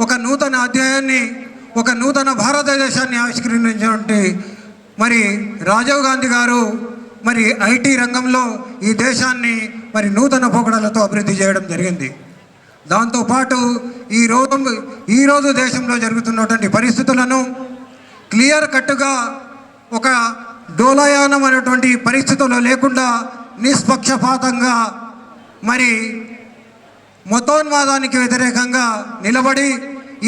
ఒక నూతన అధ్యాయాన్ని, ఒక నూతన భారతదేశాన్ని ఆవిష్కరించినటువంటి మరి రాజీవ్ గాంధీ గారు మరి ఐటీ రంగంలో ఈ దేశాన్ని మరి నూతన పోకడలతో అభివృద్ధి చేయడం జరిగింది. దాంతోపాటు ఈరోజు దేశంలో జరుగుతున్నటువంటి పరిస్థితులను క్లియర్ కట్గా ఒక డోలాయానం అనేటువంటి పరిస్థితుల్లో లేకుండా నిష్పక్షపాతంగా మరి మతోన్మాదానికి వ్యతిరేకంగా నిలబడి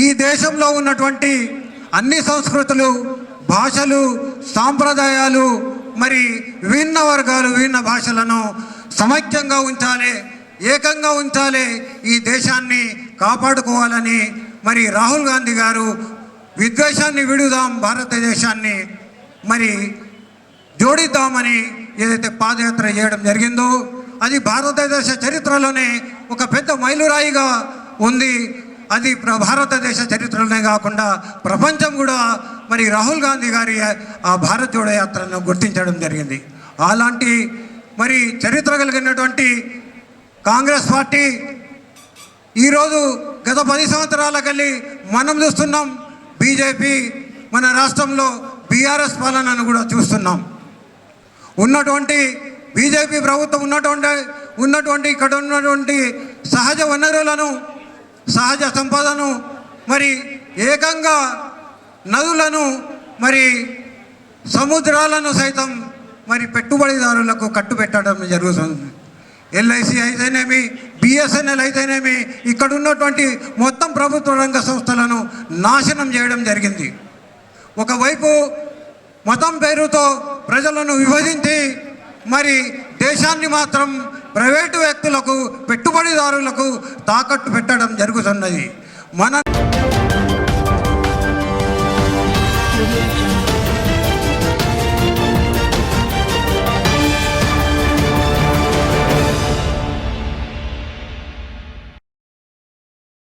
ఈ దేశంలో ఉన్నటువంటి అన్ని సంస్కృతులు, భాషలు, సాంప్రదాయాలు, మరి విభిన్న వర్గాలు, విభిన్న భాషలను సమైక్యంగా ఉంచాలి, ఏకంగా ఉంచాలి, ఈ దేశాన్ని కాపాడుకోవాలని మరి రాహుల్ గాంధీ గారు విద్వేషాన్ని విడుదాం, భారతదేశాన్ని మరి జోడిద్దామని ఏదైతే పాదయాత్ర చేయడం జరిగిందో అది భారతదేశ చరిత్రలోనే ఒక పెద్ద మైలురాయిగా ఉంది. అది భారతదేశ చరిత్రలోనే కాకుండా ప్రపంచం కూడా మరి రాహుల్ గాంధీ గారి ఆ భారత్ జోడో యాత్రను గుర్తించడం జరిగింది. అలాంటి మరి చరిత్ర కలిగినటువంటి కాంగ్రెస్ పార్టీ ఈరోజు గత 10 సంవత్సరాలకెళ్ళి మనం చూస్తున్నాం, బీజేపీ మన రాష్ట్రంలో బీఆర్ఎస్ పాలనను కూడా చూస్తున్నాం. ఉన్నటువంటి బీజేపీ ప్రభుత్వం ఉన్నటువంటి ఇక్కడ ఉన్నటువంటి సహజ వనరులను, సహజ సంపదను, మరి ఏకంగా నదులను, మరి సముద్రాలను సైతం మరి పెట్టుబడిదారులకు కట్టుబెట్టడం జరుగుతుంది. ఎల్ఐసి అయితేనేమి, బిఎస్ఎన్ఎల్ అయితేనేమి, ఇక్కడ ఉన్నటువంటి మొత్తం ప్రభుత్వ రంగ సంస్థలను నాశనం చేయడం జరిగింది. ఒకవైపు మతం పేరుతో ప్రజలను విభజించి మరి దేశాన్ని మాత్రం ప్రైవేటు వ్యక్తులకు, పెట్టుబడిదారులకు తాకట్టు పెట్టడం జరుగుతున్నది. మన